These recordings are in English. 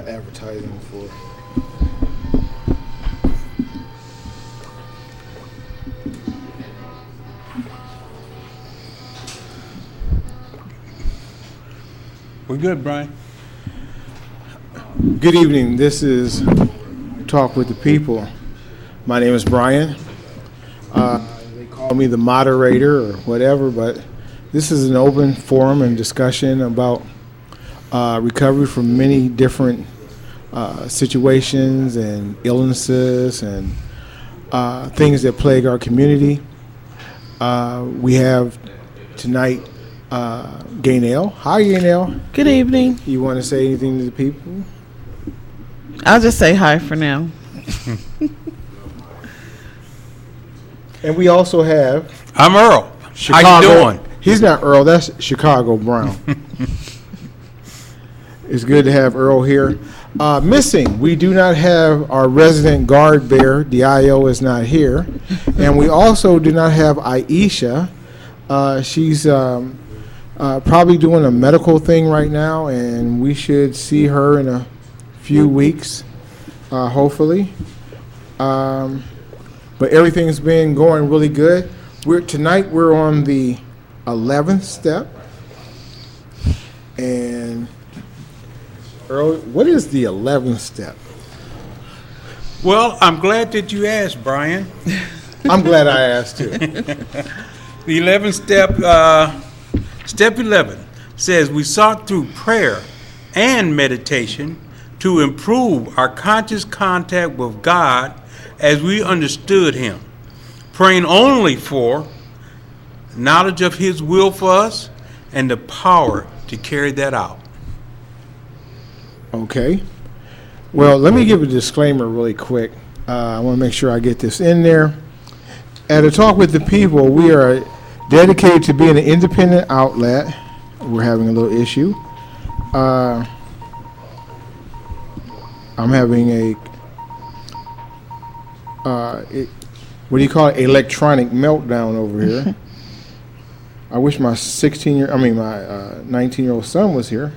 advertising for. We're good, Brian. Good evening. This is Talk with the People. My name is Brian. They call me the moderator or whatever, but this is an open forum and discussion about recovery from many different situations and illnesses and things that plague our community. We have tonight Gaynell. Hi, Gaynell. Good evening. You want to say anything to the people? I'll just say hi for now. And we also have I'm Earl. Chicago. How you doing? He's not Earl. That's Chicago Brown. It's good to have Earl here. Missing, we do not have our resident guard bear. DIO is not here. And we also do not have Aisha. She's probably doing a medical thing right now, and we should see her in a few weeks, hopefully. But everything's been going really good. Tonight we're on the 11th step. And Earl, what is the 11th step? Well, I'm glad that you asked, Brian. I'm glad I asked too. The 11th step, step 11, says we sought through prayer and meditation to improve our conscious contact with God as we understood Him, praying only for knowledge of His will for us and the power to carry that out. Okay. Well, let me give a disclaimer really quick. I want to make sure I get this in there. At A Talk with the People, we are dedicated to being an independent outlet. We're having a little issue. I'm having a what do you call it? Electronic meltdown over here. I wish my 19-year-old son was here.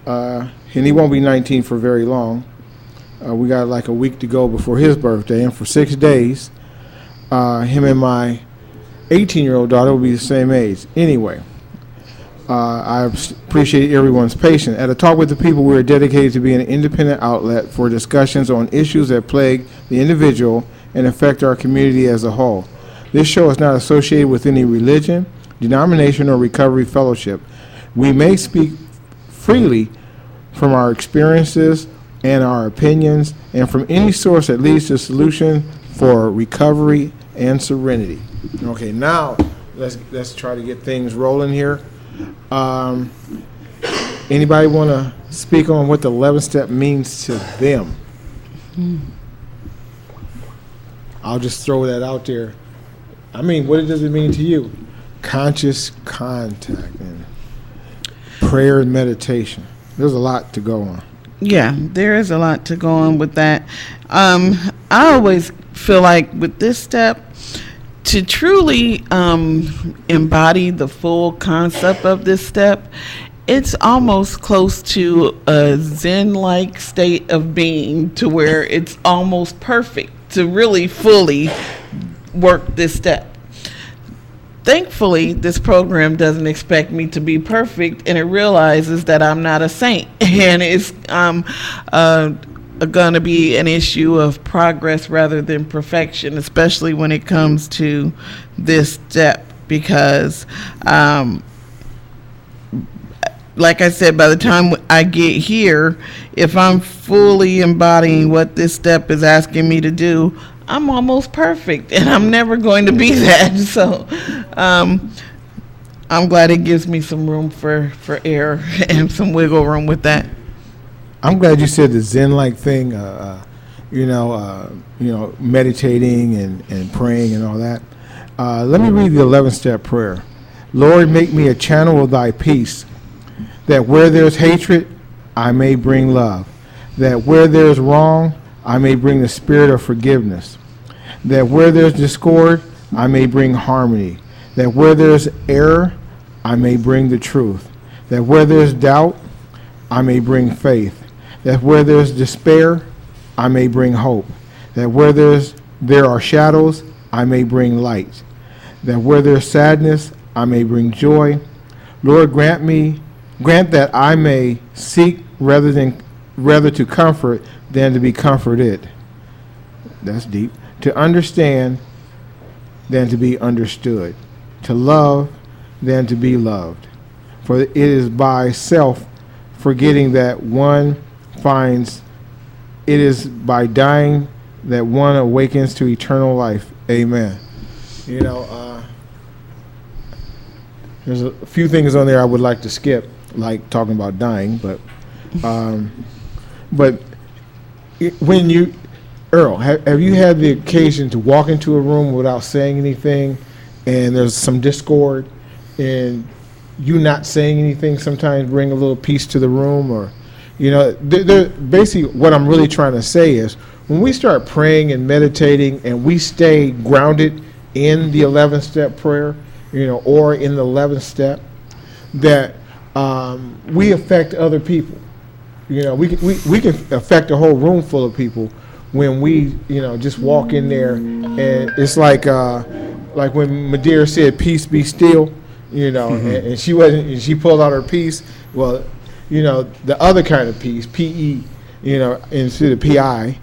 And he won't be 19 for very long. We got like a week to go before his birthday, and for 6 days, him and my 18-year-old daughter will be the same age. Anyway, I appreciate everyone's patience. At A Talk with the People, we are dedicated to being an independent outlet for discussions on issues that plague the individual and affect our community as a whole. This show is not associated with any religion, denomination, or recovery fellowship. We may speak freely from our experiences and our opinions and from any source that leads to a solution for recovery and serenity. Okay, now let's try to get things rolling here. Anybody want to speak on what the 11th step means to them? I'll just throw that out there. I mean, what does it mean to you? Conscious contact and prayer and meditation. There's a lot to go on. Yeah, there is a lot to go on with that. I always feel like with this step, to truly embody the full concept of this step, it's almost close to a Zen-like state of being, to where it's almost perfect to really fully work this step. Thankfully, this program doesn't expect me to be perfect, and it realizes that I'm not a saint, and it's going to be an issue of progress rather than perfection, especially when it comes to this step, because like I said, by the time I get here, if I'm fully embodying what this step is asking me to do, I'm almost perfect, and I'm never going to be that. So I'm glad it gives me some room for error and some wiggle room with that. I'm glad you said the Zen-like thing, meditating and praying and all that. Let me read the 11th step prayer. Lord, make me a channel of thy peace, that where there's hatred, I may bring love, that where there's wrong, I may bring the spirit of forgiveness, that where there's discord, I may bring harmony, that where there's error, I may bring the truth, that where there's doubt, I may bring faith, That where there's despair, I may bring hope. That where there are shadows, I may bring light. That where there's sadness, I may bring joy. Lord, grant that I may seek rather to comfort than to be comforted. That's deep. To understand than to be understood. To love than to be loved. For it is by self forgetting that one finds, it is by dying that one awakens to eternal life. Amen. You know, there's a few things on there I would like to skip, like talking about dying, but when you, Earl, have you had the occasion to walk into a room without saying anything, and there's some discord, and you not saying anything sometimes bring a little peace to the room? Or, you know, basically what I'm really trying to say is when we start praying and meditating and we stay grounded in the 11th step prayer, you know, or in the 11th step, that we affect other people. You know, we can affect a whole room full of people when we, you know, just walk in there, and it's like when Madeira said, "Peace, be still," you know, and she wasn't, and she pulled out her piece. Well, you know, the other kind of peace, P-E, you know, instead of P-I,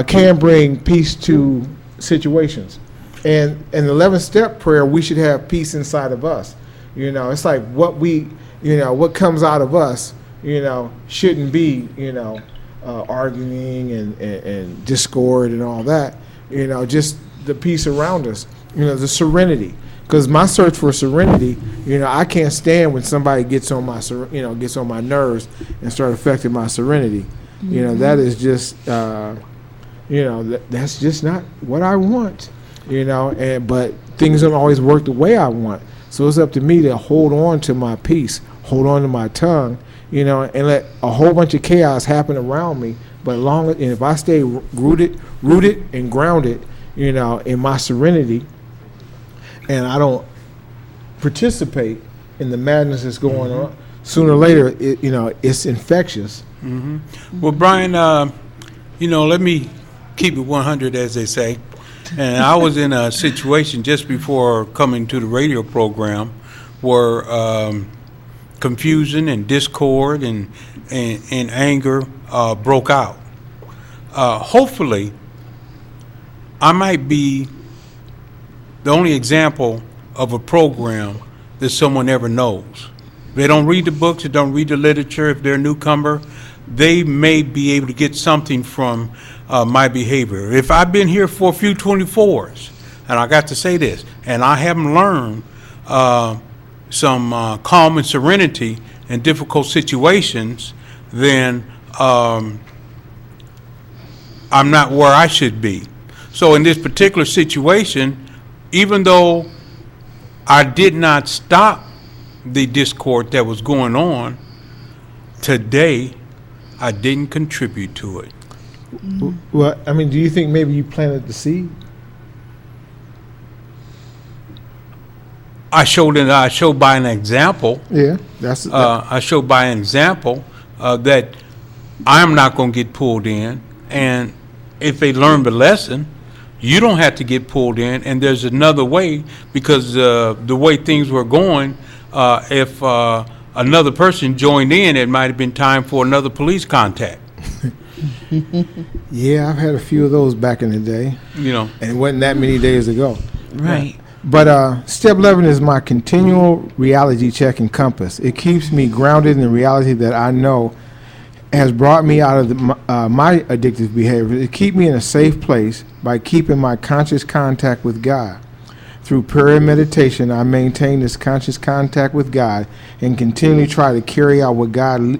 can bring peace to situations. And in the 11th step prayer, we should have peace inside of us. You know, it's like what we, you know, what comes out of us, you know, shouldn't be, you know, arguing and discord and all that. You know, just the peace around us, you know, the serenity. Because my search for serenity, you know, I can't stand when somebody gets on my, you know, gets on my nerves and start affecting my serenity. You know, that is just, you know, that's just not what I want. You know, but things don't always work the way I want. So it's up to me to hold on to my peace, hold on to my tongue, you know, and let a whole bunch of chaos happen around me. But and if I stay rooted and grounded, you know, in my serenity, and I don't participate in the madness that's going on, sooner or later, you know, it's infectious. Well, Brian, you know, let me keep it 100, as they say. And I was in a situation just before coming to the radio program where confusion and discord and anger broke out. Hopefully, I might be the only example of a program that someone ever knows. They don't read the books, they don't read the literature. If they're a newcomer, they may be able to get something from my behavior. If I've been here for a few 24s, and I got to say this, and I haven't learned some calm and serenity in difficult situations, then I'm not where I should be. So in this particular situation, even though I did not stop the discord that was going on, today I didn't contribute to it. Well, I mean, do you think maybe you planted the seed? I showed by an example. Yeah, I showed by an example that I'm not going to get pulled in, and if they learn the lesson, you don't have to get pulled in. And there's another way, because the way things were going, if another person joined in, it might have been time for another police contact. Yeah, I've had a few of those back in the day. You know, and it wasn't that many days ago. Right. But step 11 is my continual reality check and compass. It keeps me grounded in the reality that I know has brought me out of my addictive behavior. It keeps me in a safe place by keeping my conscious contact with God. Through prayer and meditation, I maintain this conscious contact with God and continually try to carry out what God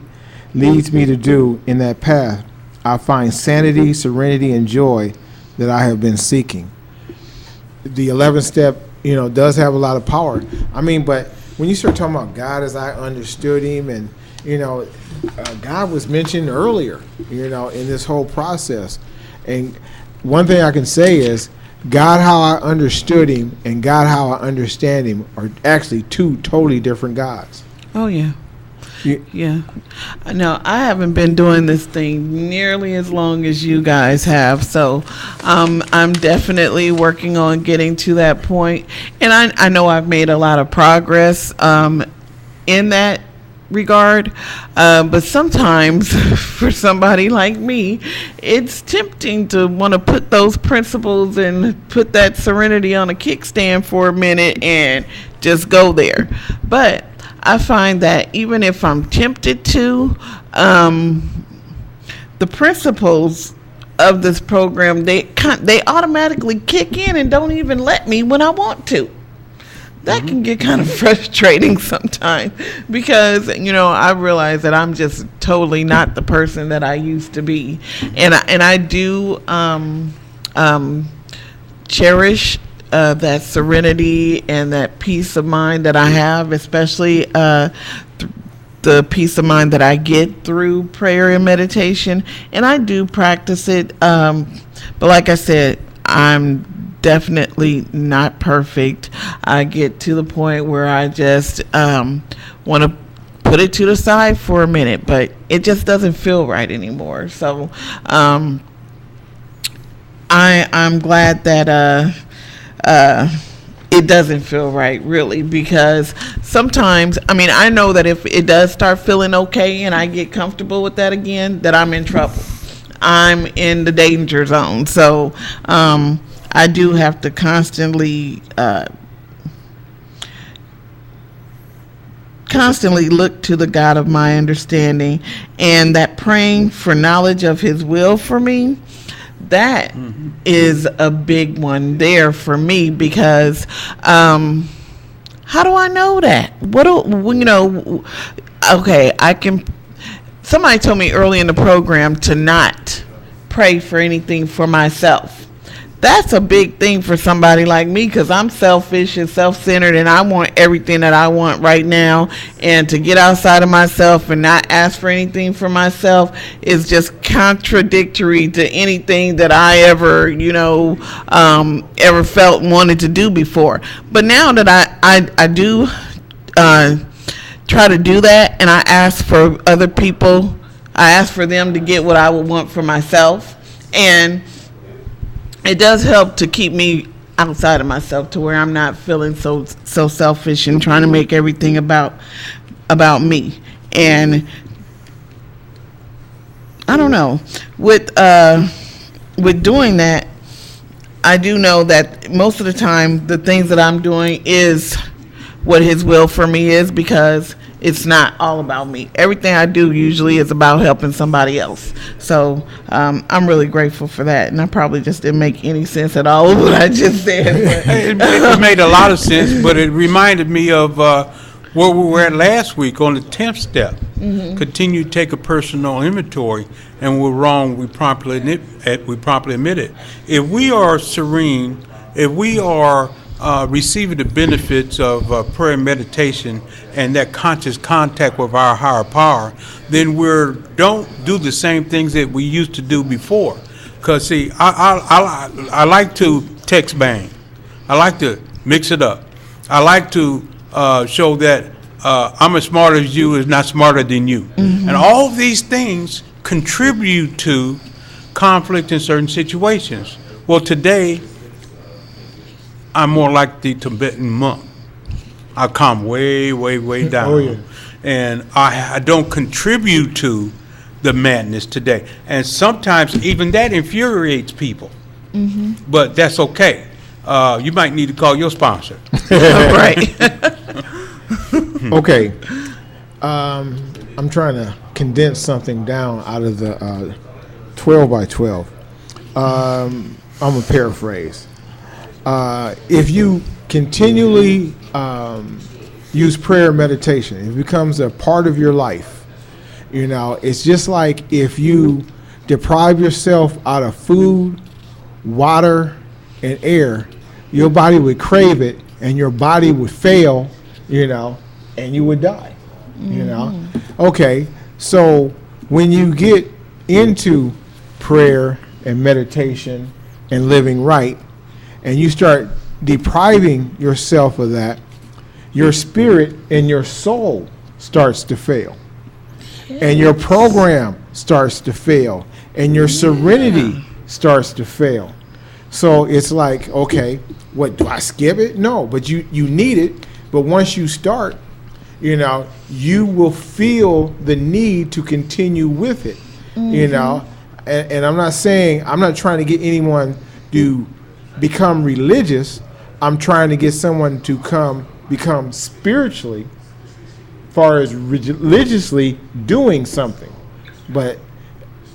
leads me to do in that path. I find sanity, serenity, and joy that I have been seeking. The 11th step, you know, does have a lot of power. I mean, but when you start talking about God as I understood him, and, you know, God was mentioned earlier, you know, in this whole process. And one thing I can say is God how I understood him and God how I understand him are actually two totally different gods. Oh, yeah. Yeah. No, I haven't been doing this thing nearly as long as you guys have. So I'm definitely working on getting to that point. And I know I've made a lot of progress in that regard. But sometimes for somebody like me, it's tempting to want to put those principles and put that serenity on a kickstand for a minute and just go there. But I find that even if I'm tempted to, the principles of this program, they automatically kick in and don't even let me when I want to. That can get kind of frustrating sometimes because, I realize that I'm just totally not the person that I used to be. And I do cherish that serenity and that peace of mind that I have, especially the peace of mind that I get through prayer and meditation. And I do practice it. But like I said, I'm definitely not perfect. I get to the point where I just want to put it to the side for a minute, but it just doesn't feel right anymore. So I'm glad that it doesn't feel right, really, because sometimes, I know that if it does start feeling okay and I get comfortable with that again, that I'm in trouble. I'm in the danger zone. So I do have to constantly look to the God of my understanding, and that praying for knowledge of his will for me, that is a big one there for me, because how do I know that? Somebody told me early in the program to not pray for anything for myself. That's a big thing for somebody like me, because I'm selfish and self-centered and I want everything that I want right now. And to get outside of myself and not ask for anything for myself is just contradictory to anything that I ever, ever felt and wanted to do before. But now that I do try to do that, and I ask for other people, I ask for them to get what I would want for myself. And it does help to keep me outside of myself, to where I'm not feeling so selfish and trying to make everything about me. And I don't know, with doing that, I do know that most of the time the things that I'm doing is what his will for me is, because it's not all about me. Everything I do usually is about helping somebody else. So I'm really grateful for that. And I probably just didn't make any sense at all of what I just said. It made a lot of sense, but it reminded me of where we were at last week on the 10th step. Continue to take a personal inventory, and we're wrong, we promptly admit it. If we are serene, if we are receiving the benefits of prayer and meditation and that conscious contact with our higher power, then don't do the same things that we used to do before. Because, see, I like to text bang. I like to mix it up. I like to show that I'm as smart as you is not smarter than you. And all of these things contribute to conflict in certain situations. Well, today, I'm more like the Tibetan monk. I calm way, way, way down. Oh, yeah. And I don't contribute to the madness today. And sometimes even that infuriates people. But that's okay. You might need to call your sponsor. Right. Okay. I'm trying to condense something down out of the 12 by 12. I'm going to paraphrase. If you continually use prayer and meditation, it becomes a part of your life. It's just like if you deprive yourself out of food, water, and air, your body would crave it, and your body would fail, and you would die, Okay, so when you get into prayer and meditation and living right, and you start depriving yourself of that, your spirit and your soul starts to fail. And your program starts to fail. And your serenity starts to fail. So it's like, okay, what, do I skip it? No, but you need it. But once you start, you will feel the need to continue with it, And I'm not trying to get anyone to become religious. I'm trying to get someone to become spiritually, far as religiously doing something. But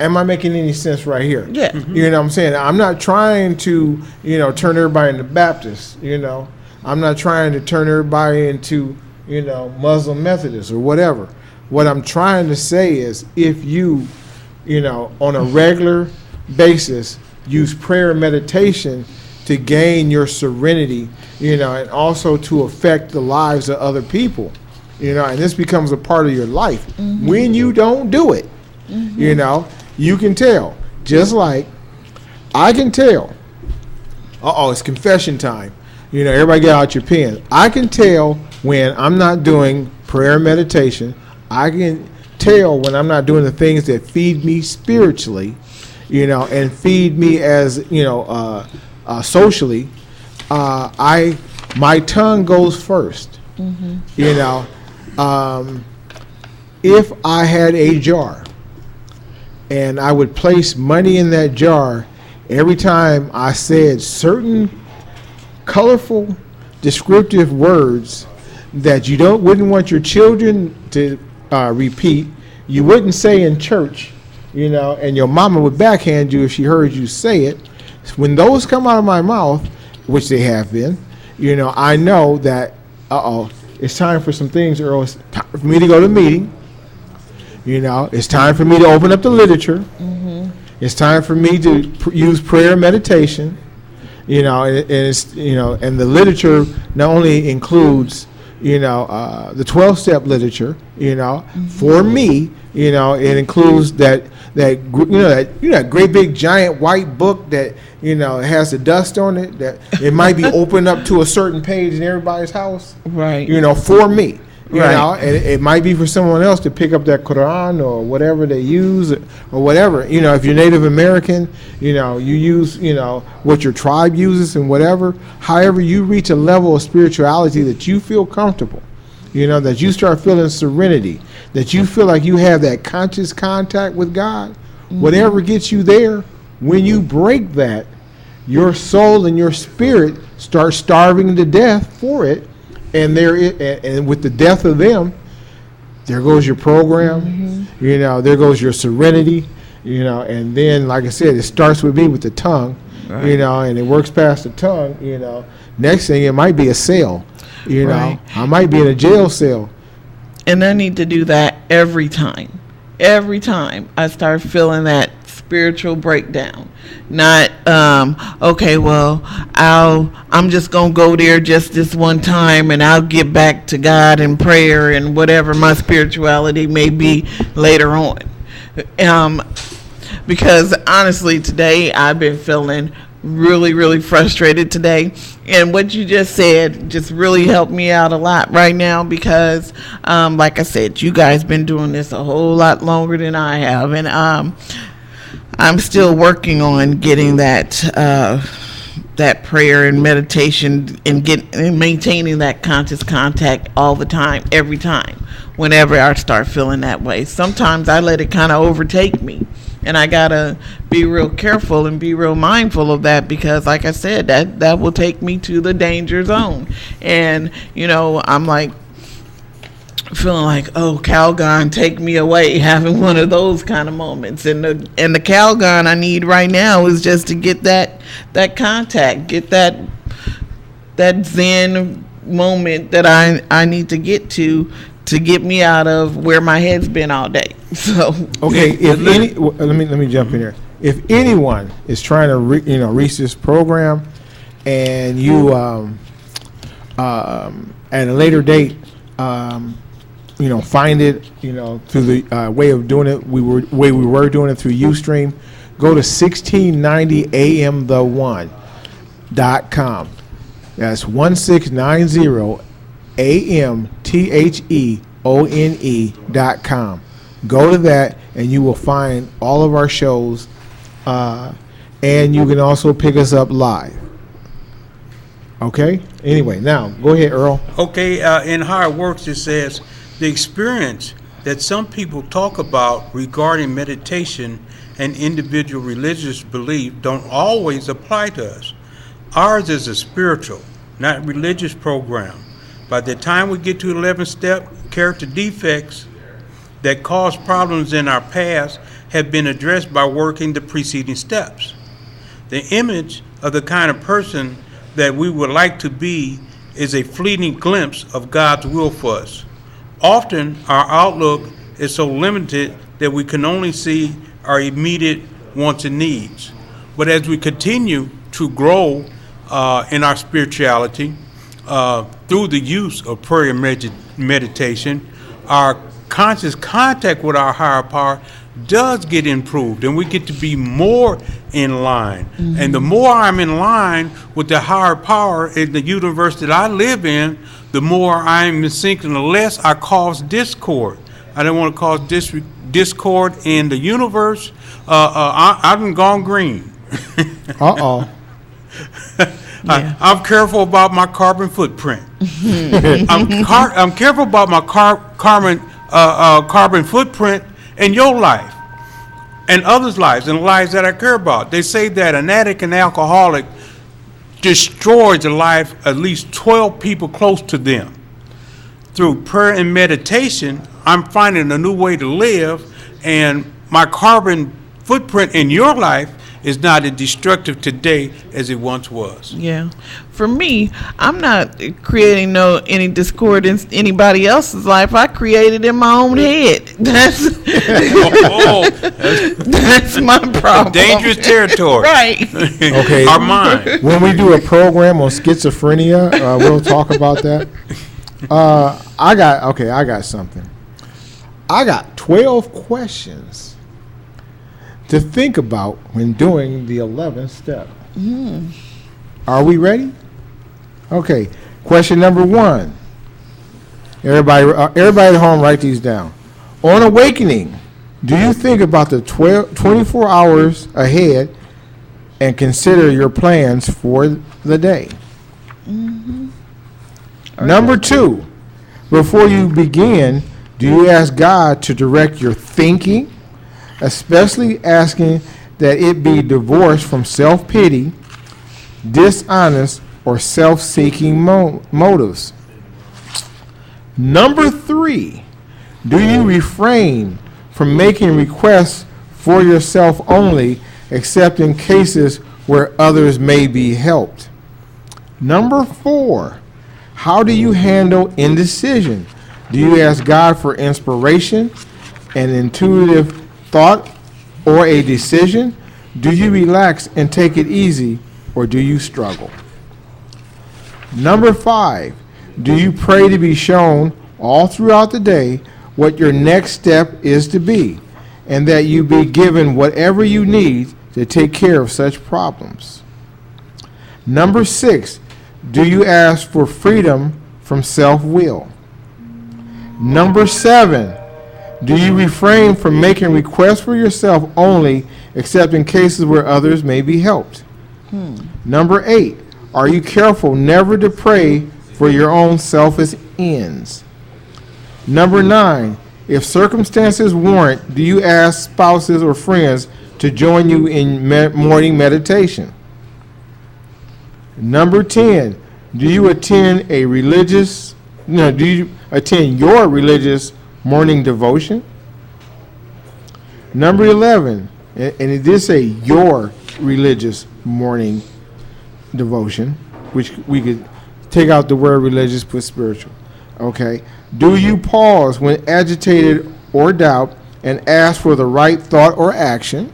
am I making any sense right here? Yeah. You know what I'm saying? I'm not trying to, turn everybody into Baptists, I'm not trying to turn everybody into, Muslim Methodists or whatever. What I'm trying to say is if you, on a regular basis, use prayer and meditation to gain your serenity, and also to affect the lives of other people, and this becomes a part of your life. When you don't do it, you can tell. Just like I can tell. It's confession time. Everybody get out your pen. I can tell when I'm not doing prayer and meditation. I can tell when I'm not doing the things that feed me spiritually, and feed me as, socially. My tongue goes first. If I had a jar and I would place money in that jar every time I said certain colorful, descriptive words that you wouldn't want your children to repeat, you wouldn't say in church, and your mama would backhand you if she heard you say it. When those come out of my mouth, which they have been, I know that, it's time for some things, Earl. It's time for me to go to the meeting. It's time for me to open up the literature. It's time for me to use prayer and meditation. And it's, and the literature not only includes, the 12-step literature, for me, it includes that great big giant white book that, has the dust on it, that it might be opened up to a certain page in everybody's house. Right. For me. Right. And it might be for someone else to pick up that Quran or whatever they use or whatever. If you're Native American, you use, what your tribe uses and whatever. However, you reach a level of spirituality that you feel comfortable, that you start feeling serenity, that you feel like you have that conscious contact with God. Whatever gets you there, when you break that, your soul and your spirit start starving to death for it. And and with the death of them, there goes your program, there goes your serenity, and then, like I said, it starts with me with the tongue, right. And it works past the tongue, Next thing, it might be a cell, Right. I might be in a jail cell. And I need to do that every time. Every time I start feeling that spiritual breakdown. Not, okay, well, I'm just going to go there just this one time and I'll get back to God in prayer and whatever my spirituality may be later on. Because honestly, today I've been feeling really, really frustrated today. And what you just said just really helped me out a lot right now because, like I said, you guys been doing this a whole lot longer than I have. And I'm still working on getting that prayer and meditation and maintaining that conscious contact all the time, every time, whenever I start feeling that way. Sometimes I let it kind of overtake me. And I gotta be real careful and be real mindful of that because, like I said, that will take me to the danger zone. And I'm like feeling like, oh, Calgon, take me away, having one of those kind of moments. And the Calgon I need right now is just to get that contact, get that Zen moment that I need to get me out of where my head's been all day. So okay, let me jump in here. If anyone is trying to reach this program, and you at a later date, find it, through the way of doing it, we were doing it through Ustream, go to 1690amthe1.com. That's 1690amthe1.com. ONE.com. Go to that and you will find all of our shows, and you can also pick us up live. Okay? Anyway, now go ahead, Earl. Okay, in How It Works, it says, the experience that some people talk about regarding meditation and individual religious belief don't always apply to us. Ours is a spiritual, not religious program. By the time we get to 11th step, character defects that caused problems in our past have been addressed by working the preceding steps. The image of the kind of person that we would like to be is a fleeting glimpse of God's will for us. Often, our outlook is so limited that we can only see our immediate wants and needs. But as we continue to grow in our spirituality through the use of prayer and meditation, our conscious contact with our higher power does get improved, and we get to be more in line. Mm-hmm. And the more I'm in line with the higher power in the universe that I live in, the more I'm in sync and the less I cause discord. I don't want to cause discord in the universe. I've gone green. Uh-oh. Yeah. I'm careful about my carbon footprint. I'm careful about my carbon footprint in your life and others' lives and the lives that I care about. They say that an addict and alcoholic destroys the life of at least 12 people close to them. Through prayer and meditation, I'm finding a new way to live, and my carbon footprint in your life is not as destructive today as it once was. Yeah. For me, I'm not creating any discord in anybody else's life. I created in my own head. That's that's my problem. Dangerous territory. Right. Okay. Our mind. When we do a program on schizophrenia, we'll talk about that. I got something. I got 12 questions to think about when doing the 11th step. Are we ready? Okay. Question number 1. Everybody at home, write these down. On awakening, do you think about the 24 hours ahead and consider your plans for the day? Number 2, before you begin, do you ask God to direct your thinking, especially asking that it be divorced from self-pity, dishonest, or self-seeking motives? Number 3, do you refrain from making requests for yourself only, except in cases where others may be helped? Number 4, how do you handle indecision? Do you ask God for inspiration, an intuitive thought, or a decision? Do you relax and take it easy, or do you struggle? Number 5, do you pray to be shown all throughout the day what your next step is to be, and that you be given whatever you need to take care of such problems? Number 6, do you ask for freedom from self-will? Number 7, do you refrain from making requests for yourself only, except in cases where others may be helped? Number 8, are you careful never to pray for your own selfish ends? Number 9, if circumstances warrant, do you ask spouses or friends to join you in morning meditation? Number 10, do you attend your religious morning devotion? Number 11, and it did say your religious morning devotion, which we could take out the word religious, put spiritual. Okay. Do you pause when agitated or doubt and ask for the right thought or action?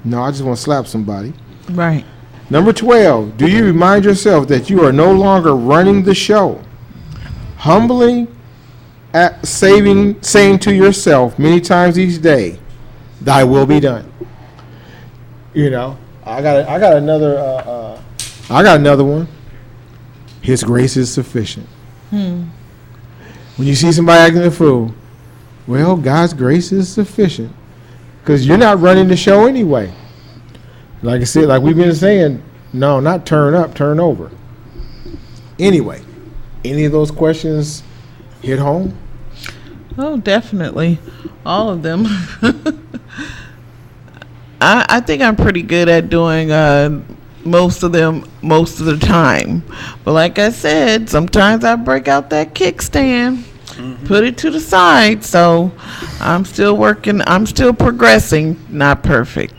No, I just want to slap somebody. Right. Number 12, do you remind yourself that you are no longer running the show? Humbly saying to yourself many times each day, thy will be done. You know, I got another one. His grace is sufficient. When you see somebody acting a fool, well, God's grace is sufficient because you're not running the show anyway. Like I said, like we've been saying, no, not turn up, turn over. Anyway, any of those questions hit home? Oh, definitely. All of them. I think I'm pretty good at doing most of them most of the time. But like I said, sometimes I break out that kickstand, put it to the side. So I'm still working. I'm still progressing. Not perfect.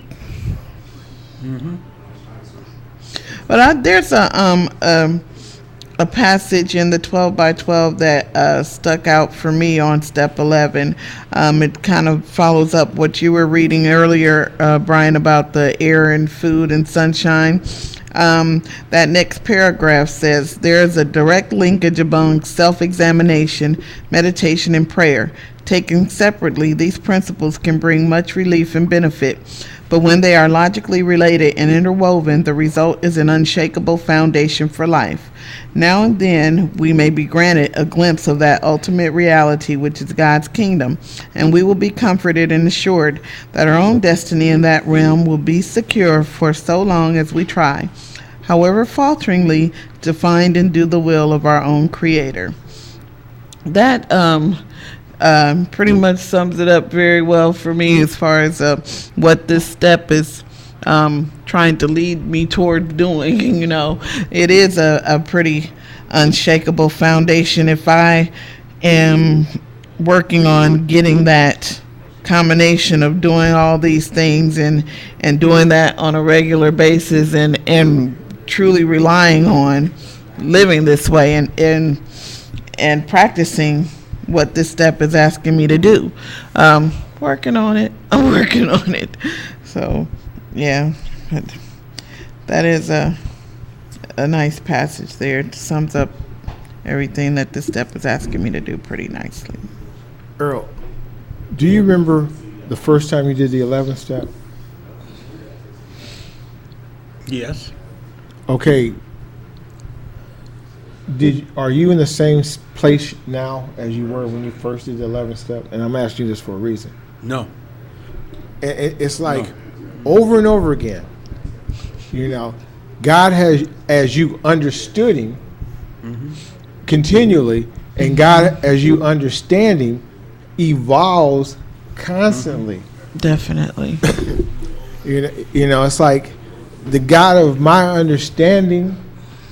But there's a passage in the 12 by 12 that stuck out for me on step 11. It kind of follows up what you were reading earlier, Brian, about the air and food and sunshine. That next paragraph says there's a direct linkage among self-examination, meditation, and prayer. Taken separately, these principles can bring much relief and benefit. But when they are logically related and interwoven, the result is an unshakable foundation for life. Now and then, we may be granted a glimpse of that ultimate reality, which is God's kingdom, and we will be comforted and assured that our own destiny in that realm will be secure for so long as we try, however falteringly, to find and do the will of our own Creator. That pretty much sums it up very well for me as far as what this step is trying to lead me toward doing. You know, it is a pretty unshakable foundation. If I am working on getting that combination of doing all these things and doing that on a regular basis and truly relying on living this way and practicing what this step is asking me to do. Working on it. I'm working on it. So, yeah, that is a nice passage there. It sums up everything that this step is asking me to do pretty nicely. Earl, do you remember the first time you did the 11th step? Yes. Okay. Are you in the same place now as you were when you first did the 11th step? And I'm asking you this for a reason. No. It's like over and over again, you know, God has, as you understood him continually, and God, as you understand him, evolves constantly. Definitely. You know, it's like the God of my understanding,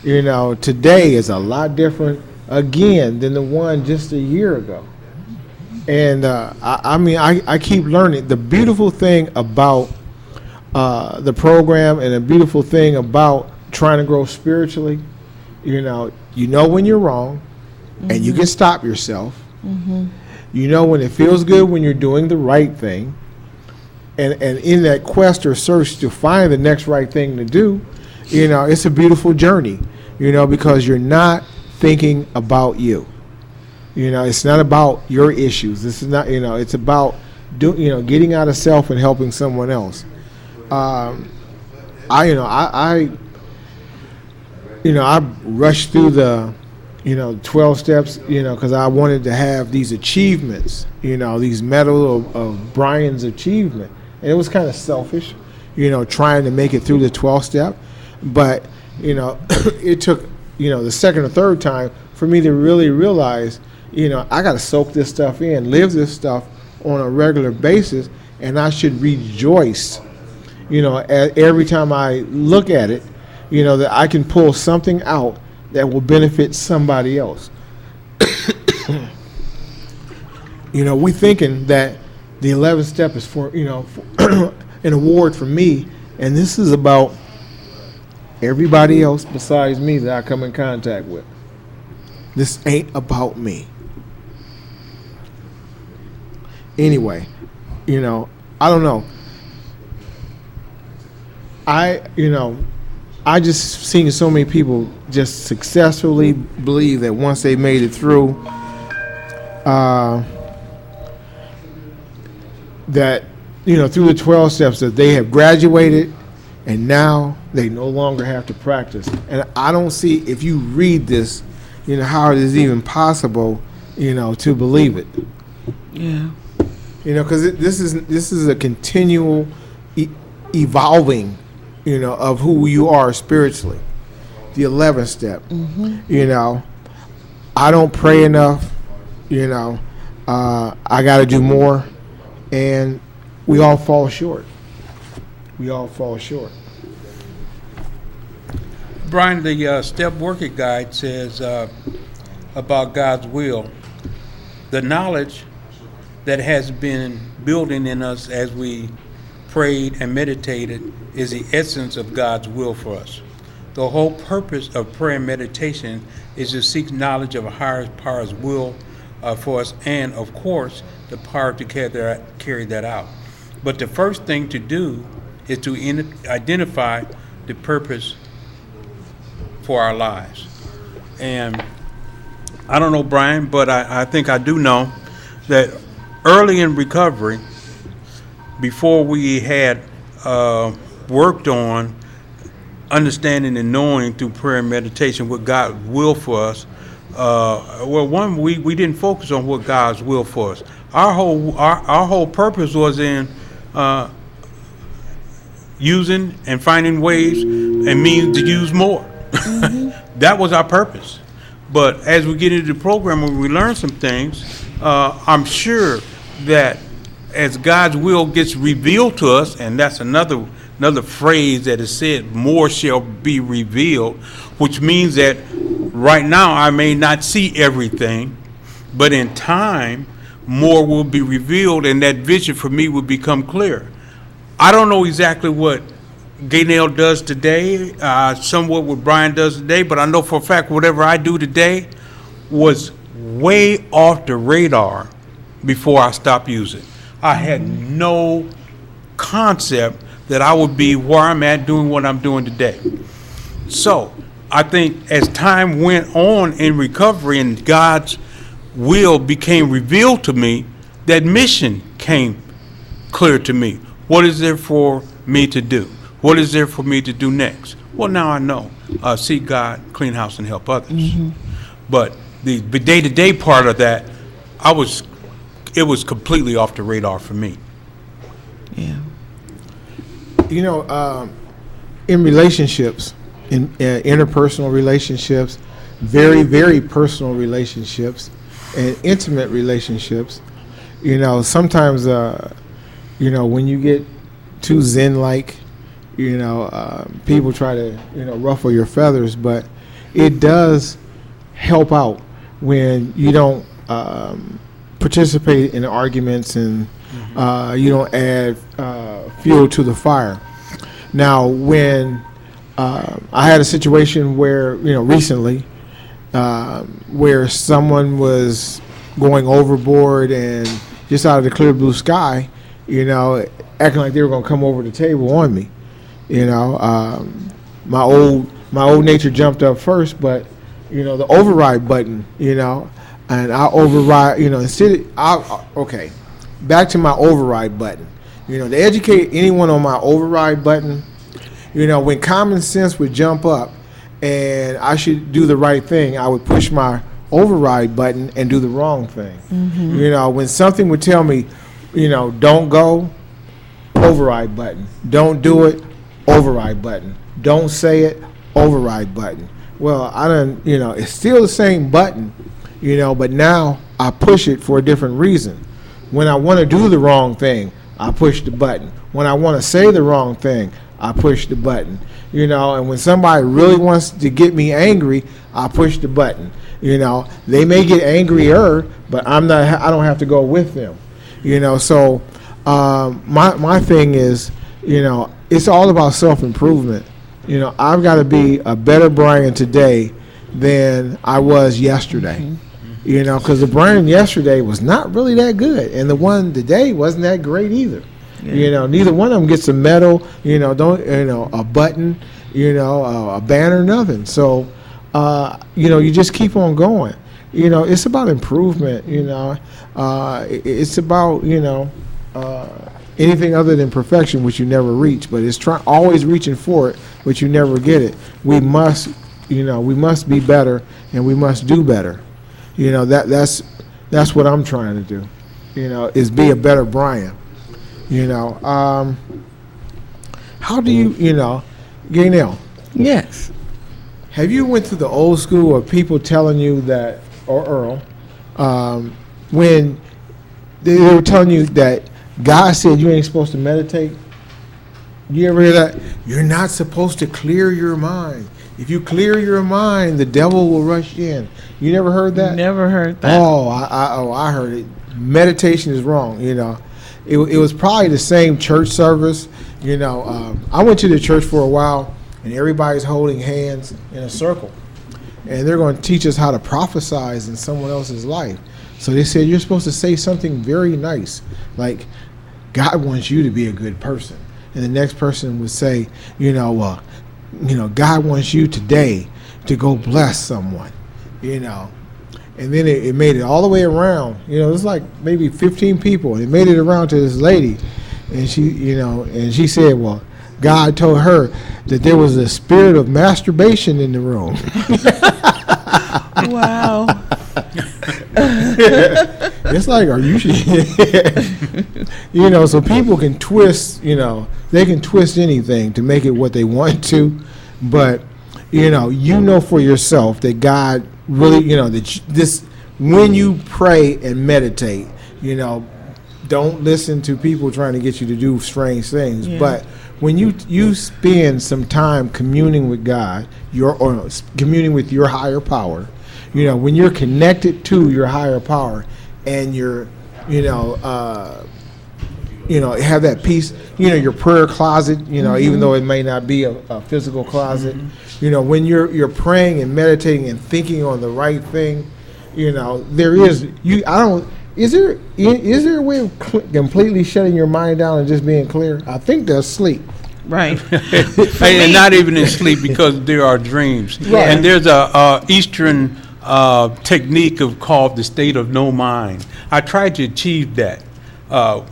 you know, today is a lot different again than the one just a year ago. And I mean, I keep learning. The beautiful thing about the program and the beautiful thing about trying to grow spiritually, you know when you're wrong and you can stop yourself. You know when it feels good when you're doing the right thing. And in that quest or search to find the next right thing to do, you know, it's a beautiful journey, you know, because you're not thinking about you. You know, it's not about your issues. This is not, you know, it's about getting out of self and helping someone else. I rushed through the 12 steps, you know, because I wanted to have these achievements, you know, these medal of Brian's achievement. And it was kind of selfish, you know, trying to make it through the 12th step. But, you know, it took, you know, the second or third time for me to really realize, you know, I got to soak this stuff in, live this stuff on a regular basis, and I should rejoice, you know, every time I look at it, you know, that I can pull something out that will benefit somebody else. You know, we thinking that the 11th step is for, you know, for an award for me, and this is about everybody else besides me that I come in contact with. This ain't about me. Anyway, you know, I don't know. I just seen so many people just successfully believe that once they made it through, that, you know, through the 12 steps, that they have graduated and now they no longer have to practice. And I don't see, if you read this, you know, how it is even possible to believe it. Yeah. Because this is a continual evolving, of who you are spiritually. The 11th step. I don't pray enough. I got to do more, and we all fall short. Brian, the Step Worker Guide says about God's will, the knowledge that has been building in us as we prayed and meditated is the essence of God's will for us. The whole purpose of prayer and meditation is to seek knowledge of a higher power's will for us, and of course, the power to carry that out. But the first thing to do is to identify the purpose for our lives. And I don't know, Brian, but I think I do know that early in recovery, before we had worked on understanding and knowing through prayer and meditation what God's will for us, we didn't focus on what God's will for us. Our whole purpose was in using and finding ways and means to use more. That was our purpose. But as we get into the program and we learn some things, I'm sure that as God's will gets revealed to us, and that's another phrase that is said, more shall be revealed, which means that right now I may not see everything, but in time, more will be revealed, and that vision for me will become clear. I don't know exactly what Gaynell does today, somewhat what Brian does today, but I know for a fact whatever I do today was way off the radar before I stopped using. I had no concept that I would be where I'm at doing what I'm doing today. So I think as time went on in recovery and God's will became revealed to me, that mission came clear to me. What is there for me to do? What is there for me to do next? Well, now I know. Seek God, clean house, and help others. But the day-to-day part of that, it was completely off the radar for me. Yeah. In relationships, in interpersonal relationships, very, very personal relationships, and intimate relationships, sometimes, when you get too Zen-like, people try to, ruffle your feathers, but it does help out when you don't participate in arguments and you don't add fuel to the fire. Now, when I had a situation where, recently, where someone was going overboard and just out of the clear blue sky, acting like they were going to come over the table on me. My old nature jumped up first, but the override button, and I override, okay, back to my override button. To educate anyone on my override button, when common sense would jump up and I should do the right thing, I would push my override button and do the wrong thing. When something would tell me, don't go, override button. Don't do it, override button. Don't say it, override button. Well, I done, it's still the same button, but now I push it for a different reason. When I want to do the wrong thing, I push the button. When I want to say the wrong thing, I push the button. And when somebody really wants to get me angry, I push the button. They may get angrier, but I don't have to go with them. So my thing is, it's all about self-improvement. I've got to be a better Brian today than I was yesterday. Because the Brian yesterday was not really that good, and the one today wasn't that great either. Neither one of them gets a medal, a button, a banner, nothing. So, you just keep on going. It's about improvement. It's about anything other than perfection, which you never reach. But it's always reaching for it, but you never get it. We must be better, and we must do better. That's That's what I'm trying to do. Is be a better Brian. How do Gaynell, Yes. have you went through the old school of people telling you that, or Earl, when they were telling you that God said you ain't supposed to meditate? You ever hear that? You're not supposed to clear your mind. If you clear your mind, the devil will rush in. You never heard that? Never heard that. Oh, I heard it. Meditation is wrong. It was probably the same church service. I went to the church for a while, and everybody's holding hands in a circle, and they're going to teach us how to prophesize in someone else's life. So they said you're supposed to say something very nice, like God wants you to be a good person, and the next person would say, God wants you today to go bless someone, And then it made it all the way around. It's like maybe 15 people. And it made it around to this lady. And she said, well, God told her that there was a spirit of masturbation in the room. Wow. It's like, are you so people can twist, they can twist anything to make it what they want to. But, for yourself that God really, that when you pray and meditate, don't listen to people trying to get you to do strange things. Yeah. But when you spend some time communing with God, or communing with your higher power, when you're connected to your higher power, and you're, have that peace, your prayer closet, even though it may not be a physical closet, when you're praying and meditating and thinking on the right thing, is there a way of completely shutting your mind down and just being clear? I think that's sleep. Right. And not even in sleep, because there are dreams. Right. And there's a Eastern technique called the state of no mind. I tried to achieve that. I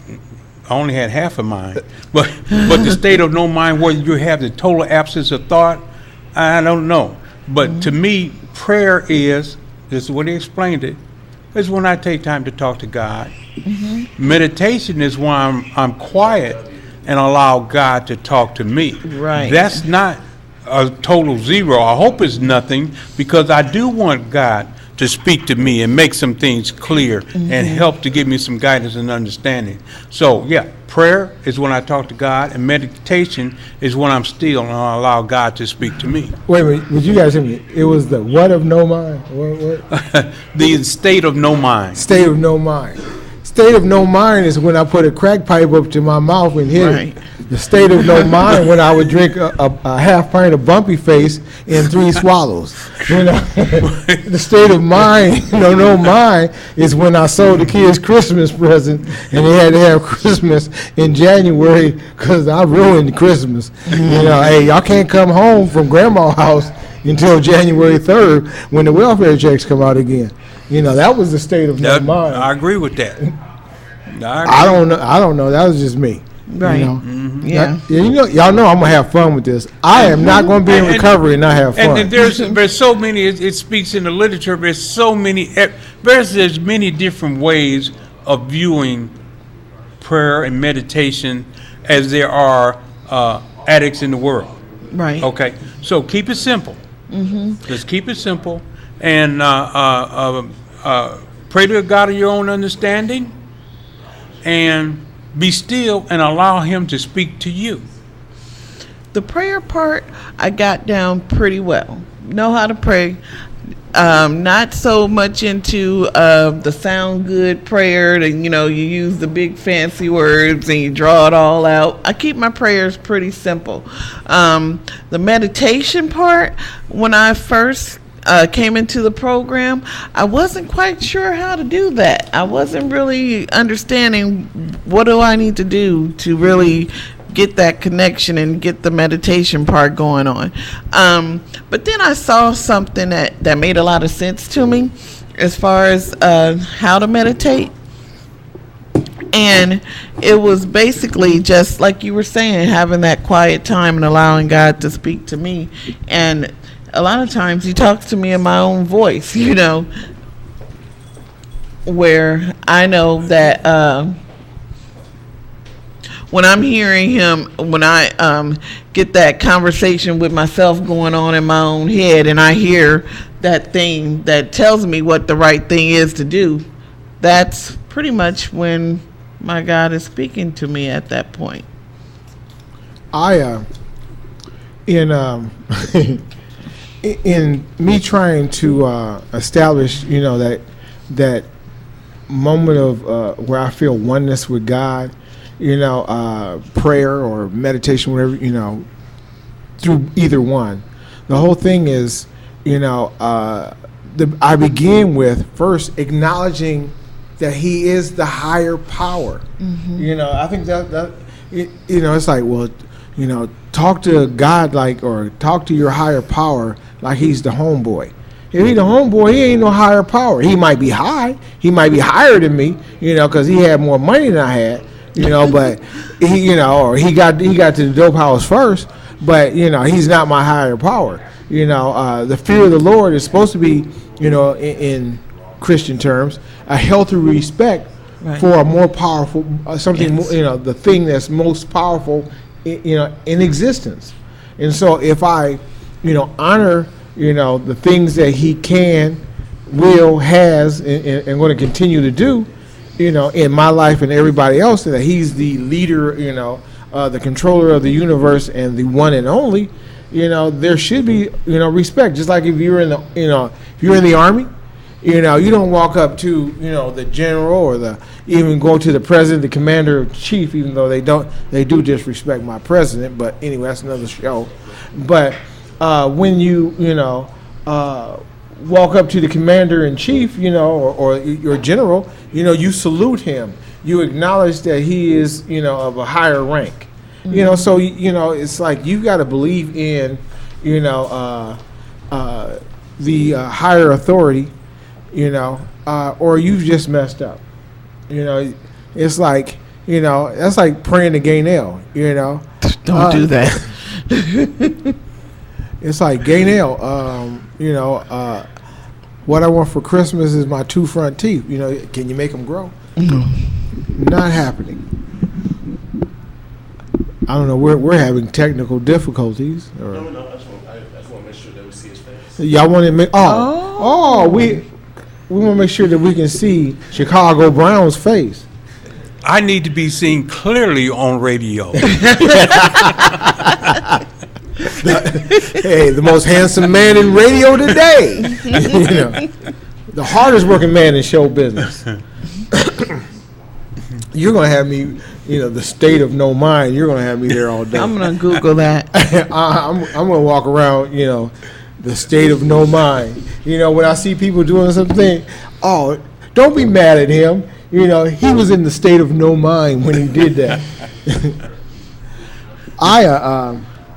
only had half of mine, but the state of no mind, where you have the total absence of thought, I don't know. But to me, prayer this is what he explained it, is when I take time to talk to God. Meditation is when I'm quiet and allow God to talk to me. Right. That's not a total zero. I hope it's nothing, because I do want God to speak to me and make some things clear and help to give me some guidance and understanding. So, prayer is when I talk to God, and meditation is when I'm still and I allow God to speak to me. Wait a minute, would you guys hear me? It was the what of no mind? What? The state of no mind. State of no mind. State of no mind is when I put a crack pipe up to my mouth and hit it. The state of no mind when I would drink a half pint of Bumpy Face in 3 swallows. The state of mind, no mind, is when I sold the kids Christmas present and they had to have Christmas in January because I ruined Christmas. Hey, y'all can't come home from grandma's house until January 3rd when the welfare checks come out again. That was the state of no mind. I agree with that. I don't know. That was just me. Right. Yeah. Y'all know I'm gonna have fun with this. I am not gonna be in recovery and not have fun. And there's so many. It speaks in the literature. There's so many. There's many different ways of viewing prayer and meditation as there are addicts in the world. Right. Okay. So keep it simple. Just keep it simple, and pray to God of your own understanding, and be still and allow Him to speak to you. The prayer part, I got down pretty well. Know how to pray. Not so much into the sound good prayer, and you use the big fancy words and you draw it all out. I keep my prayers pretty simple. The meditation part, when I first came into the program, I wasn't quite sure how to do that. I wasn't really understanding what do I need to do to really get that connection and get the meditation part going on. But then I saw something that made a lot of sense to me as far as how to meditate. And it was basically just like you were saying, having that quiet time and allowing God to speak to me. And a lot of times He talks to me in my own voice, where I know that when I'm hearing him, when I get that conversation with myself going on in my own head, and I hear that thing that tells me what the right thing is to do, that's pretty much when my God is speaking to me at that point. I in in me trying to establish, that moment of where I feel oneness with God, prayer or meditation, whatever, through either one. The whole thing is, I begin with first acknowledging that He is the higher power. Mm-hmm. I think that it's like, well, talk to God or talk to your higher power like He's the homeboy. If He's the homeboy, He ain't no higher power. He might be high. He might be higher than me, because He had more money than I had, but He, or he got to the dope house first, but, He's not my higher power. The fear of the Lord is supposed to be, in Christian terms, a healthy respect for a more powerful, something, yes. The thing that's most powerful, in existence. And so if I, honor, the things that He can, will, has, and going to continue to do, in my life and everybody else, that He's the leader, the controller of the universe and the one and only, there should be, respect. Just like if you're in the, if you're in the Army, you don't walk up to, the general or even go to the president, the commander in chief, even though they do disrespect my president. But anyway, that's another show. But when you walk up to the commander in chief, or your general, you salute him. You acknowledge that he is, of a higher rank. Mm-hmm. So it's like you got to believe in, the higher authority. Or you've just messed up. It's like, that's like praying to Gaynell, Don't do that. It's like, Gaynell, what I want for Christmas is my 2 front teeth. Can you make them grow? No. Not happening. I don't know, we're having technical difficulties. Or, No, I just want to make sure that we see his face. Y'all want to make, we want to make sure that we can see Chicago Brown's face. I need to be seen clearly on radio. Hey, the most handsome man in radio today. The hardest working man in show business. You're going to have me, the state of no mind. You're going to have me there all day. I'm going to Google that. I'm going to walk around, the state of no mind. When I see people doing something, don't be mad at him. He was in the state of no mind when he did that.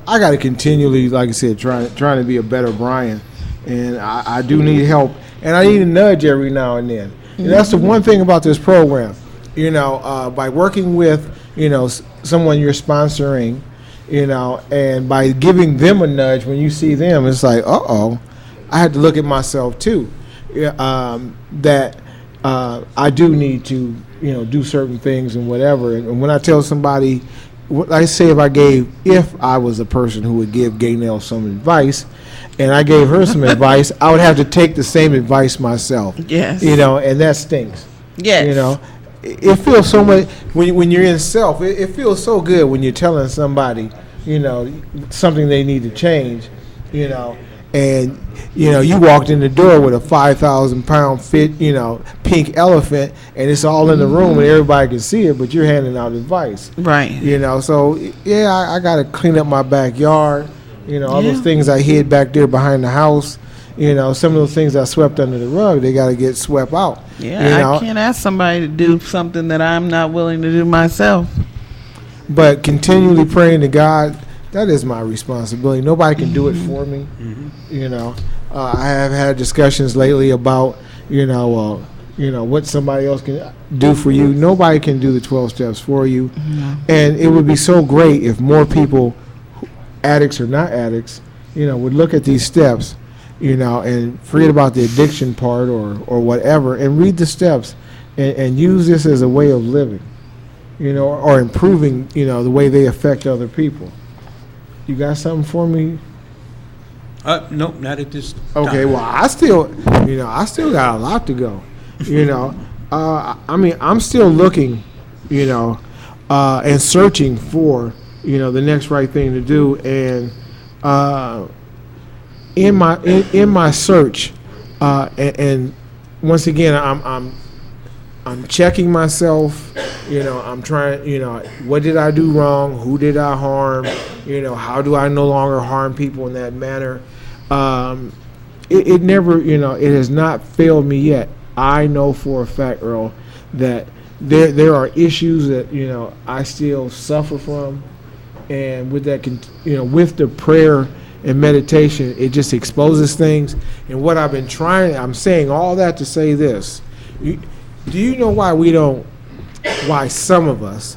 I got to continually, like I said, trying to be a better Brian, and I do need help, and I need a nudge every now and then. And that's the one thing about this program, by working with, someone you're sponsoring, and by giving them a nudge when you see them, it's like, I had to look at myself too, that I do need to, do certain things and whatever. And when I tell somebody, I say if I was a person who would give Gaynell some advice, and I gave her some advice, I would have to take the same advice myself. Yes. And that stinks. Yes. It feels so much when you're in self. It feels so good when you're telling somebody, something they need to change, and you walked in the door with a 5,000-pound fit, pink elephant, and it's all in the room and everybody can see it, but you're handing out advice. Right. So yeah, I got to clean up my backyard. All those things I hid back there behind the house. Some of those things I swept under the rug, they got to get swept out. Yeah, I can't ask somebody to do something that I'm not willing to do myself. But continually praying to God, that is my responsibility. Nobody can do it for me. Mm-hmm. I have had discussions lately about, what somebody else can do for you. Nobody can do the 12 steps for you. Mm-hmm. And it would be so great if more people, addicts or not addicts, would look at these steps, and forget about the addiction part or whatever, and read the steps and use this as a way of living, or improving, the way they affect other people. You got something for me? Nope, not at this Okay, time. well, I still got a lot to go. I'm still looking, and searching for, the next right thing to do. And in my search, and once again, I'm checking myself. I'm trying. What did I do wrong? Who did I harm? How do I no longer harm people in that manner? It never, it has not failed me yet. I know for a fact, Earl, that there are issues that I still suffer from, and with that, with the prayer and meditation, it just exposes things. And what I've been I'm saying all that to say this: do you know why some of us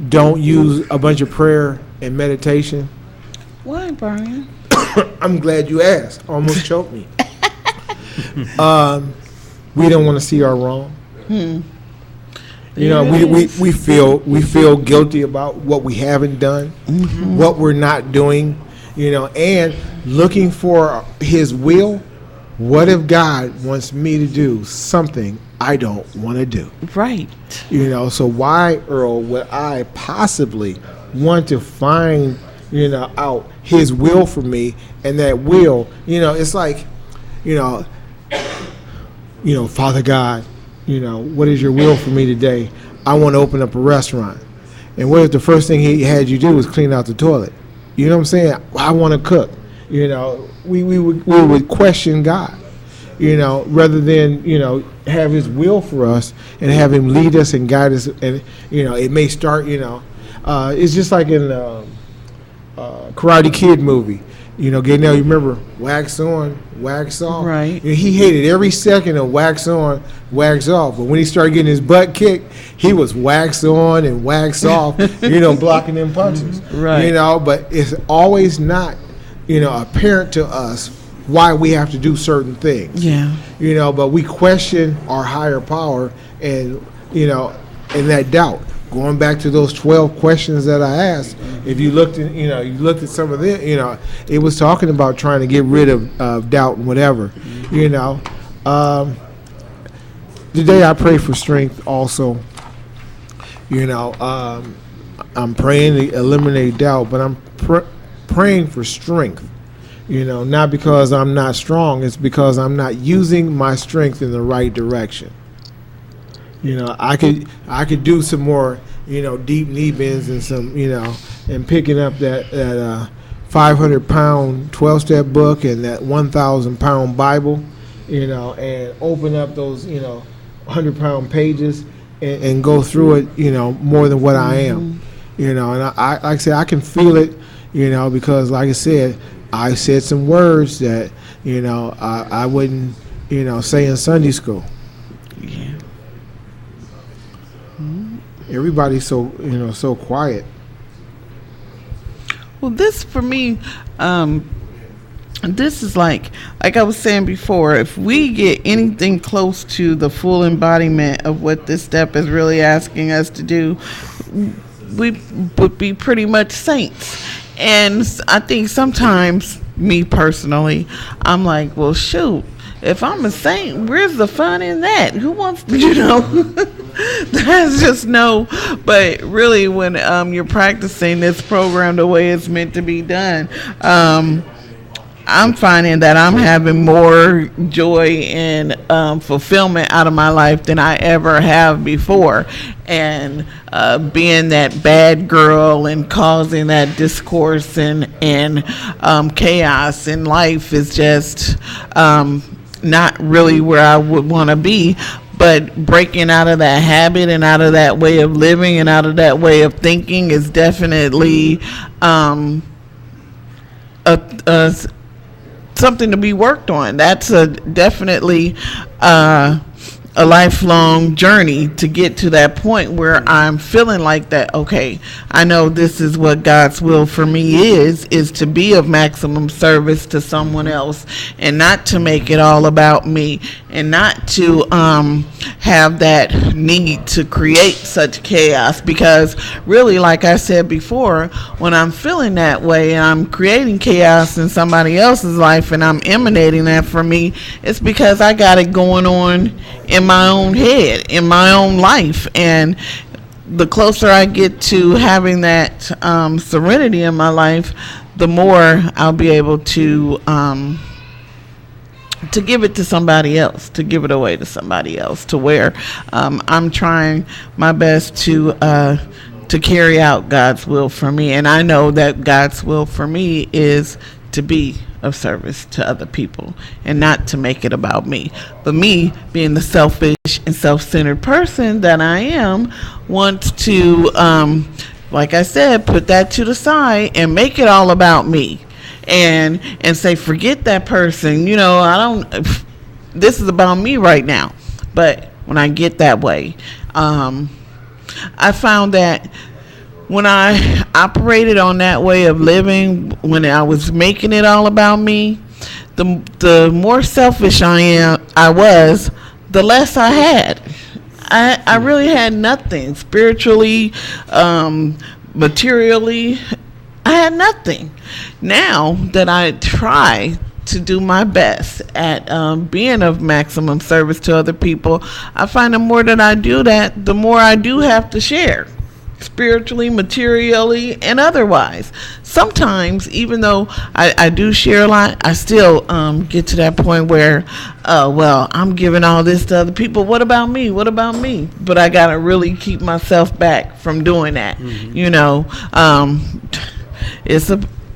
don't use a bunch of prayer and meditation? Why, Brian? I'm glad you asked. Almost choked me. We don't want to see our wrong. We feel guilty about what we haven't done, what we're not doing, and looking for His will. What if God wants me to do something I don't want to do? Right. So why, Earl, would I possibly want to find, out His will for me? And that will, it's like, Father God, what is your will for me today? I want to open up a restaurant. And what if the first thing He had you do was clean out the toilet? You know what I'm saying? I want to cook. We would question God, rather than, have His will for us and have Him lead us and guide us. And, it may start, it's just like in Karate Kid movie. Gaynell, you remember wax on, wax off? Right. He hated every second of wax on, wax off. But when he started getting his butt kicked, he was wax on and wax off, blocking them punches. Right. But it's always not, apparent to us why we have to do certain things. Yeah. But we question our higher power and that doubt. Going back to those 12 questions that I asked, if you looked at some of them, it was talking about trying to get rid of doubt and whatever, Today I pray for strength also. I'm praying to eliminate doubt, but I'm praying for strength. Not because I'm not strong, it's because I'm not using my strength in the right direction. I could do some more, deep knee bends and some, and picking up that 500-pound 12-step book and that 1,000-pound Bible, and open up those, 100-pound pages and go through it, more than what I am, and I like I said, I can feel it, because like I said some words that, I wouldn't, say in Sunday school. Yeah. Everybody's so quiet. Well, this for me, this is like I was saying before, if we get anything close to the full embodiment of what this step is really asking us to do, we would be pretty much saints. And I think sometimes, me personally, I'm like, well, shoot, if I'm a saint, where's the fun in that? Who wants to, that's just no. But really, when you're practicing this program the way it's meant to be done, I'm finding that I'm having more joy and fulfillment out of my life than I ever have before. And being that bad girl and causing that discourse and chaos in life is just not really where I would want to be. But breaking out of that habit and out of that way of living and out of that way of thinking is definitely something to be worked on. That's definitely a lifelong journey to get to that point where I'm feeling like that, okay, I know this is what God's will for me is to be of maximum service to someone else, and not to make it all about me, and not to have that need to create such chaos. Because really, like I said before, when I'm feeling that way and I'm creating chaos in somebody else's life and I'm emanating that from me, it's because I got it going on in my own head, in my own life. And the closer I get to having that serenity in my life, the more I'll be able to give it to somebody else, to give it away to somebody else, to where I'm trying my best to carry out God's will for me. And I know that God's will for me is to be of service to other people and not to make it about me. But me, being the selfish and self-centered person that I am, wants to, like I said, put that to the side and make it all about me. And say, forget that person, this is about me right now. But when I get that way, I found that when I operated on that way of living, when I was making it all about me, the more selfish I was, the less I had. I really had nothing spiritually, materially. I had nothing. Now that I try to do my best at being of maximum service to other people, I find the more that I do that, the more I do have to share, spiritually, materially, and otherwise. Sometimes, even though I do share a lot, I still get to that point where, well, I'm giving all this to other people. What about me? What about me? But I got to really keep myself back from doing that.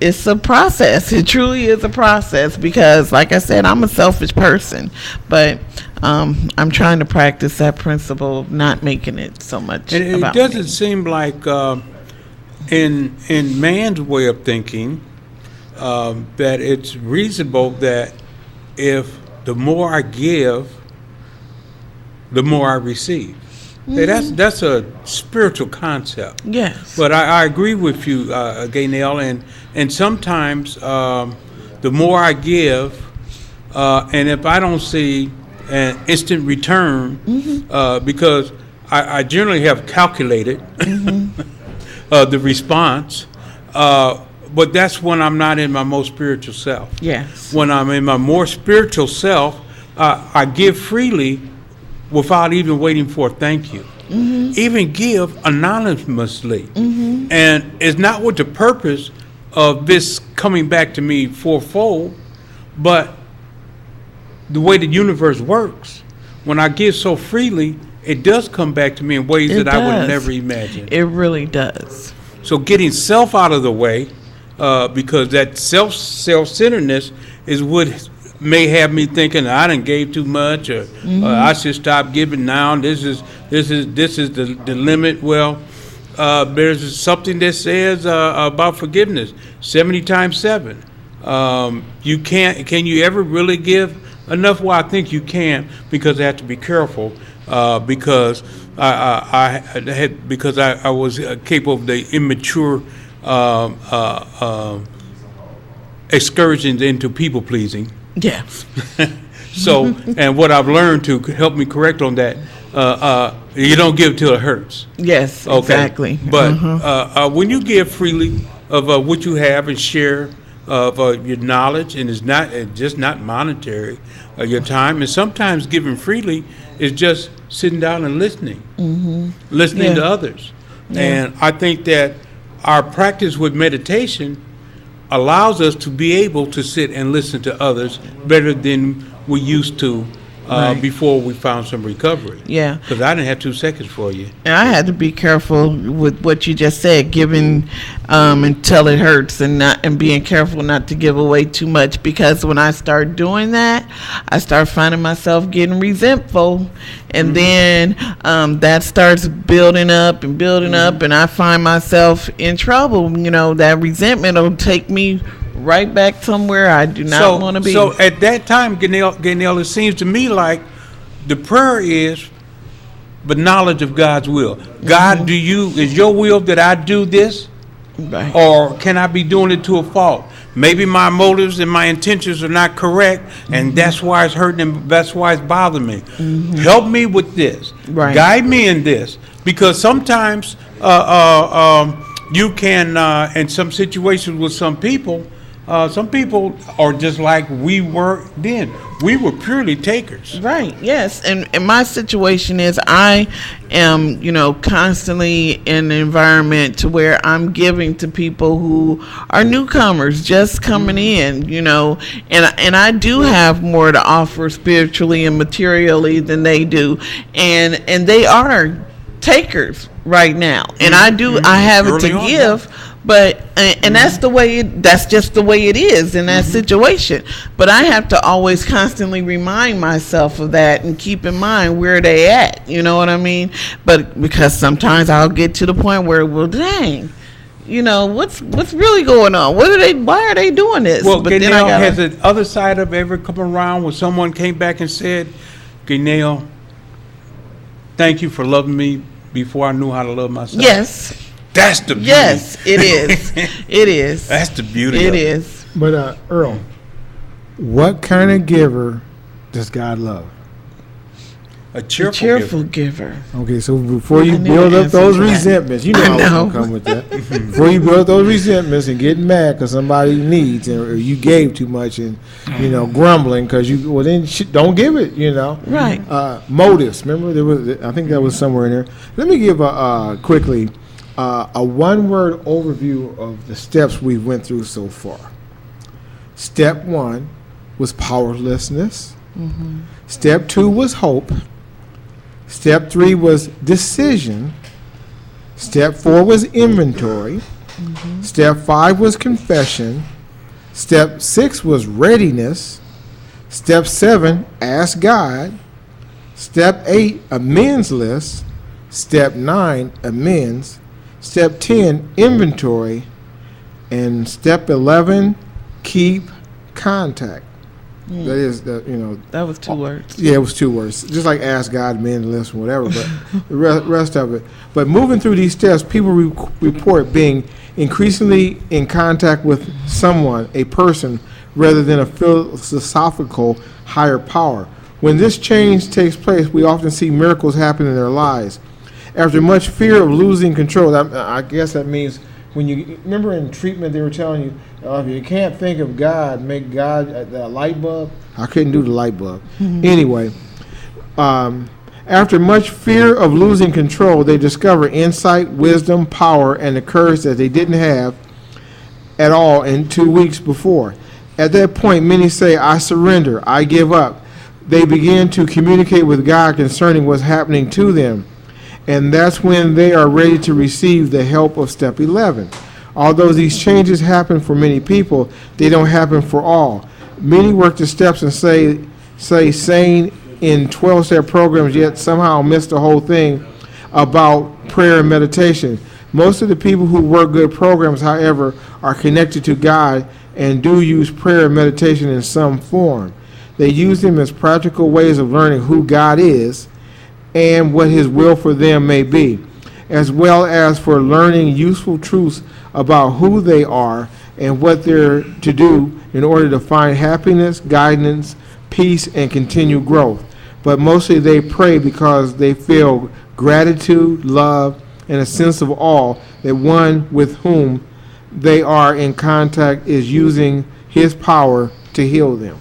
It's a process. It truly is a process, because, like I said, I'm a selfish person, but I'm trying to practice that principle of not making it so much And about it doesn't me. seem like in man's way of thinking that it's reasonable that if the more I give, the more I receive. Mm-hmm. That's a spiritual concept. Yes. But I agree with you, Gaynell, and sometimes the more I give, and if I don't see an instant return, because I generally have calculated the response, but that's when I'm not in my most spiritual self. Yes. When I'm in my more spiritual self, I give freely without even waiting for a thank you. Even give anonymously. And it's not with the purpose of this coming back to me fourfold, but the way the universe works, when I give so freely, it does come back to me in ways It that I would does. never imagine. It really does. So getting self out of the way, because that self-centeredness is what may have me thinking I done gave too much, or I should stop giving now. This is the limit. Well, there's something that says about forgiveness, 70 times 7. You can't. Can you ever really give enough? Well, I think you can, because I have to be careful. Because I was capable of the immature excursions into people pleasing. Yeah. So, and what I've learned to help me correct on that, you don't give till it hurts. Yes, Okay. exactly. But when you give freely of what you have and share of your knowledge, and it's not just not monetary, your time, and sometimes giving freely is just sitting down and listening, listening to others. And I think that our practice with meditation allows us to be able to sit and listen to others better than we used to before we found some recovery. Yeah. Because I didn't have 2 seconds for you. And I had to be careful with what you just said, giving until it hurts, and being careful not to give away too much, because when I start doing that, I start finding myself getting resentful, and then that starts building up and building up, and I find myself in trouble. That resentment will take me right back somewhere I do not want to be. So at that time, Gaynell, it seems to me like the prayer is the knowledge of God's will. God, is your will that I do this? Right. Or can I be doing it to a fault? Maybe my motives and my intentions are not correct, and that's why it's hurting and that's why it's bothering me. Help me with this. Right. Guide me in this. Because sometimes you can, in some situations with some people are just like we were then. We were purely takers. Right. Yes. And my situation is I am, constantly in an environment to where I'm giving to people who are newcomers just coming in, and I do have more to offer spiritually and materially than they do. And they are takers right now. And I have it to Early on. give. But and that's just the way it is in that situation. But I have to always constantly remind myself of that and keep in mind where they at. You know what I mean? But because sometimes I'll get to the point where, well, dang, what's really going on? Why are they doing this? Well, but Gaynell, has the other side of ever come around when someone came back and said, Gaynell, thank you for loving me before I knew how to love myself? Yes. That's the beauty. Yes, it is. It is. That's the beauty. It of it. is. But Earl, what kind of giver does God love? A cheerful, Cheerful giver. giver. Okay, so before you I knew build the up answer those to that. resentments, you know I I was know. gonna come with that. Before you build up those resentments and getting mad because somebody needs or you gave too much and grumbling because then don't give it. Right. Motives. Remember I think that was somewhere in there. Let me give quickly a one-word overview of the steps we went through so far. Step 1 was powerlessness. Step 2 was hope. Step 3 was decision. Step 4 was inventory. Step 5 was confession. Step 6 was readiness. Step 7, ask God. Step 8, amends list. Step 9, amends. Step 10, inventory. And step 11, keep contact. That is, That was 2 words. yeah, it was 2 words. Just like ask God, amend list, whatever, but the rest of it. But moving through these steps, people report being increasingly in contact with someone, a person, rather than a philosophical higher power. When this change takes place, we often see miracles happen in their lives. After much fear of losing control, I guess that means when you remember in treatment they were telling you, if you can't think of God, make God the light bulb. I couldn't do the light bulb. Anyway, after much fear of losing control, they discover insight, wisdom, power, and the courage that they didn't have at all in 2 weeks before. At that point, many say, I surrender, I give up. They begin to communicate with God concerning what's happening to them. And that's when they are ready to receive the help of step 11. Although these changes happen for many people, they don't happen for all. Many work the steps and say saying in 12-step programs, yet somehow miss the whole thing about prayer and meditation. Most of the people who work good programs, however, are connected to God and do use prayer and meditation in some form. They use them as practical ways of learning who God is and what his will for them may be, as well as for learning useful truths about who they are and what they're to do in order to find happiness, guidance, peace, and continued growth. But mostly they pray because they feel gratitude, love, and a sense of awe that one with whom they are in contact is using his power to heal them.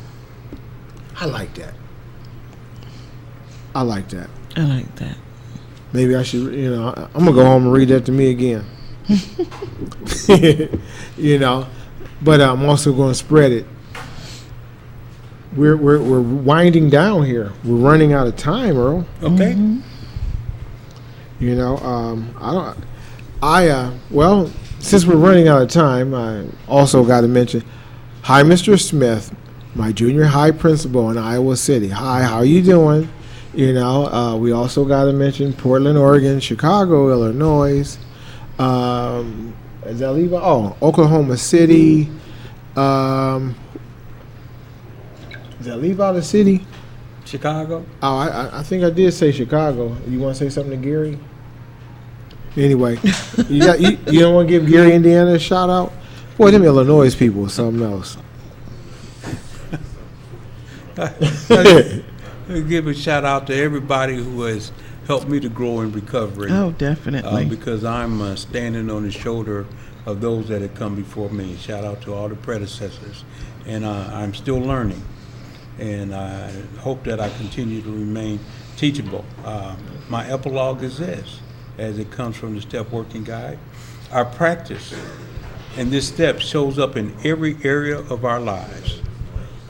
I like that. I like that. I like that. Maybe I should, I'm going to go home and read that to me again. But I'm also going to spread it. We're winding down here. We're running out of time, Earl. Okay. Since we're running out of time, I also got to mention, hi, Mr. Smith, my junior high principal in Iowa City. Hi, how you doing? We also got to mention Portland, Oregon, Chicago, Illinois, Does that leave out? Oh, Oklahoma City. Does that leave out a city? Chicago? Oh, I think I did say Chicago. You want to say something to Gary? Anyway, you don't want to give Gary, Indiana a shout out? Boy, them Illinois people are something else. Give a shout out to everybody who has helped me to grow in recovery. Oh, definitely. Because I'm standing on the shoulder of those that have come before me. Shout out to all the predecessors. And I'm still learning. And I hope that I continue to remain teachable. My epilogue is this, as it comes from the Step Working Guide. Our practice and this step shows up in every area of our lives.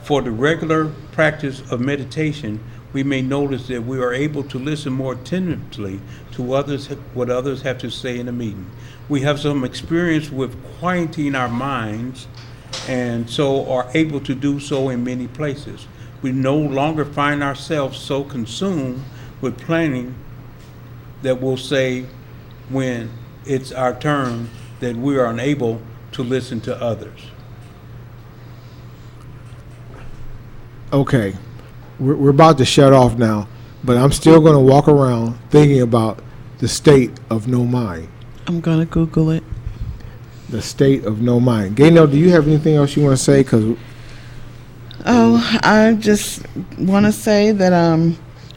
For the regular practice of meditation, we may notice that we are able to listen more attentively to what others have to say in a meeting. We have some experience with quieting our minds, and so are able to do so in many places. We no longer find ourselves so consumed with planning that we'll say when it's our turn that we are unable to listen to others. Okay, we're about to shut off now, but I'm still going to walk around thinking about the state of no mind. I'm going to Google it. The state of no mind. Gaynell, do you have anything else you want to say? Because I just want to say that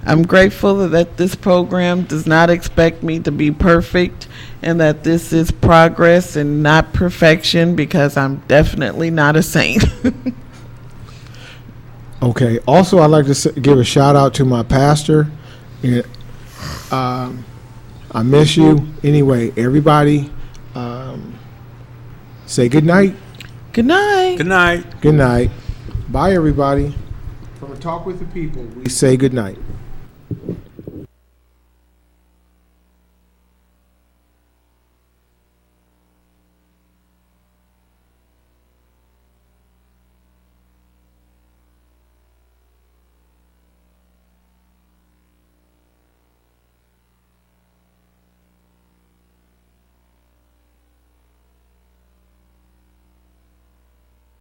I'm grateful that this program does not expect me to be perfect, and that this is progress and not perfection, because I'm definitely not a saint. Okay. Also, I'd like to give a shout out to my pastor. I miss you. Anyway, everybody, say good night. Good night. Good night. Good night. Bye, everybody. From a Talk with the People, we say good night.